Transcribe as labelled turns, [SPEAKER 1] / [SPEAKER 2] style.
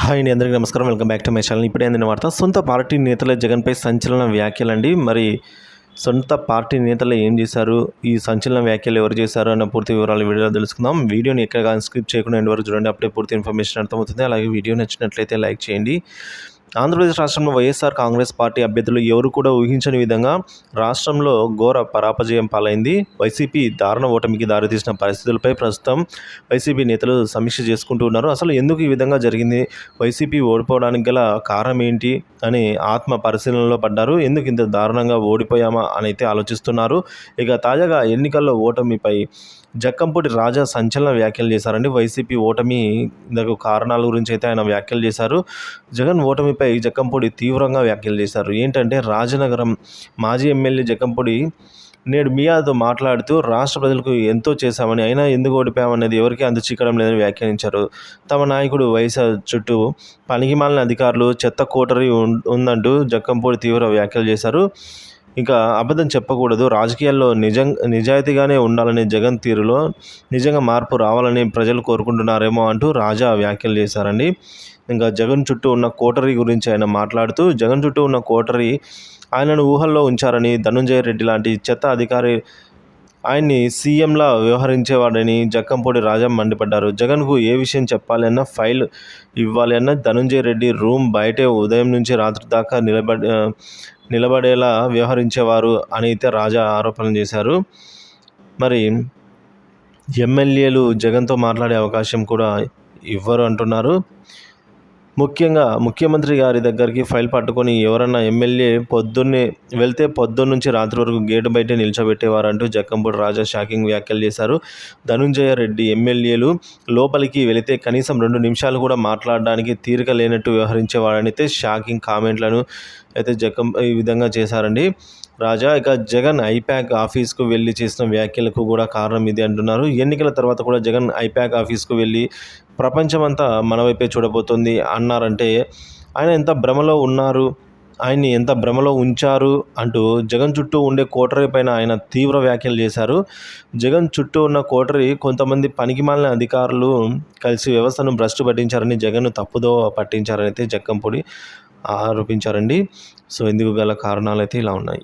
[SPEAKER 1] Hi అండి, అందరికీ నమస్కారం. Welcome back to my channel. ఇప్పుడే అందిన వార్త, సొంత పార్టీ నేతలే జగన్పై సంచలన వ్యాఖ్యలండి. మరి సొంత పార్టీ నేతలు ఏం చేశారు, ఈ సంచలన వ్యాఖ్యలు ఎవరు చేశారు అన్న పూర్తి వివరాలు వీడియోలో తెలుసుకుందాం. వీడియోని ఎక్కడ కానీ స్కిప్ చేయకుండా ఎండ్ వరకు చూడండి, అప్పుడే పూర్తి ఇన్ఫర్మేషన్ అర్థమవుతుంది. అలాగే వీడియో నచ్చినట్లయితే లైక్ చేయండి. ఆంధ్రప్రదేశ్ రాష్ట్రంలో వైఎస్ఆర్ కాంగ్రెస్ పార్టీ అభ్యర్థులు ఎవరు కూడా ఊహించని విధంగా రాష్ట్రంలో ఘోర పరాజయం పాలైంది. వైసీపీ దారుణ ఓటమికి దారితీసిన పరిస్థితులపై ప్రస్తుతం వైసీపీ నేతలు సమీక్ష చేసుకుంటూ ఉన్నారు. అసలు ఎందుకు ఈ విధంగా జరిగింది, వైసీపీ ఓడిపోవడానికి గల కారణం ఏంటి అని ఆత్మ పరిశీలనలో పడ్డారు. ఎందుకు ఇంత దారుణంగా ఓడిపోయామా అని అయితే ఆలోచిస్తున్నారు. ఇక తాజాగా ఎన్నికల్లో ఓటమిపై జక్కంపూడి రాజా సంచలన వ్యాఖ్యలు చేశారండి. వైసీపీ ఓటమి కారణాల గురించి అయితే ఆయన వ్యాఖ్యలు చేశారు. జగన్ ఓటమిపై జక్కంపూడి తీవ్రంగా వ్యాఖ్యలు చేశారు. ఏంటంటే, రాజనగరం మాజీ ఎమ్మెల్యే జక్కంపూడి నేడు మీడియాతో మాట్లాడుతూ రాష్ట్ర ప్రజలకు ఎంతో చేశామని, అయినా ఎందుకు ఓడిపోయామనేది ఎవరికీ చిక్కడం లేదని వ్యాఖ్యానించారు. తమ నాయకుడు వైఎస్ఆర్ చుట్టూ పనికిమాలిన అధికారులు, చెత్త కోటరీ ఉందంటూ జక్కంపూడి తీవ్ర వ్యాఖ్యలు చేశారు. ఇంకా అబద్ధం చెప్పకూడదు, రాజకీయాల్లో నిజాయితీగానే ఉండాలని, జగన్ తీరులో నిజంగా మార్పు రావాలని ప్రజలు కోరుకుంటున్నారేమో అంటూ రాజా వ్యాఖ్యలు చేశారండి. ఇంకా జగన్ చుట్టూ ఉన్న కోటరీ గురించి ఆయన మాట్లాడుతూ, జగన్ చుట్టూ ఉన్న కోటరీ ఆయనను ఊహల్లో ఉంచారని, ధనుంజయ రెడ్డి లాంటి చెత్త అధికారి ఆయన్ని సీఎంలా వ్యవహరించేవాడని జక్కంపూడి రాజా మండిపడ్డారు. జగన్కు ఏ విషయం చెప్పాలి అన్నా, ఫైల్ ఇవ్వాలి అన్నా ధనుంజయ రెడ్డి రూమ్ బయటే ఉదయం నుంచి రాత్రి దాకా నిలబడేలా వ్యవహరించేవారు అని అయితే రాజా ఆరోపణలు చేశారు. మరి ఎమ్మెల్యేలు జగన్తో మాట్లాడే అవకాశం కూడా ఇవ్వరు అంటున్నారు. ముఖ్యంగా ముఖ్యమంత్రి గారి దగ్గరికి ఫైల్ పట్టుకొని ఎవరన్నా ఎమ్మెల్యే పొద్దున్న నుంచి రాత్రి వరకు గేటు బయటే నిల్చోబెట్టేవారంటూ జక్కంపూడి రాజా షాకింగ్ వ్యాఖ్యలు చేశారు. ధనుంజయ రెడ్డి ఎమ్మెల్యేలు లోపలికి వెళితే కనీసం 2 నిమిషాలు కూడా మాట్లాడడానికి తీరిక లేనట్టు వ్యవహరించేవాడని అయితే షాకింగ్ కామెంట్లను అయితే ఈ విధంగా చేశారండి రాజా. ఇక జగన్ ఐప్యాక్ ఆఫీస్కు వెళ్ళి చేసిన వ్యాఖ్యలకు కూడా కారణం ఇది అంటున్నారు. ఎన్నికల తర్వాత కూడా జగన్ ఐప్యాక్ ఆఫీస్కు వెళ్ళి ప్రపంచమంతా మన వైపే చూడబోతోంది అన్నారంటే ఆయన ఎంత భ్రమలో ఉన్నారు, ఆయన్ని ఎంత భ్రమలో ఉంచారు అంటూ జగన్ చుట్టూ ఉండే కోటరీ పైన ఆయన తీవ్ర వ్యాఖ్యలు చేశారు. జగన్ చుట్టూ ఉన్న కోటరీ కొంతమంది పనికిమాలిన అధికారులు కలిసి వ్యవస్థను భ్రష్టు పట్టించారని, జగన్ను తప్పుదో పట్టించారని అయితే జక్కంపూడి ఆరోపించారండి. సో ఇందుకు గల కారణాలు అయితే ఇలా ఉన్నాయి.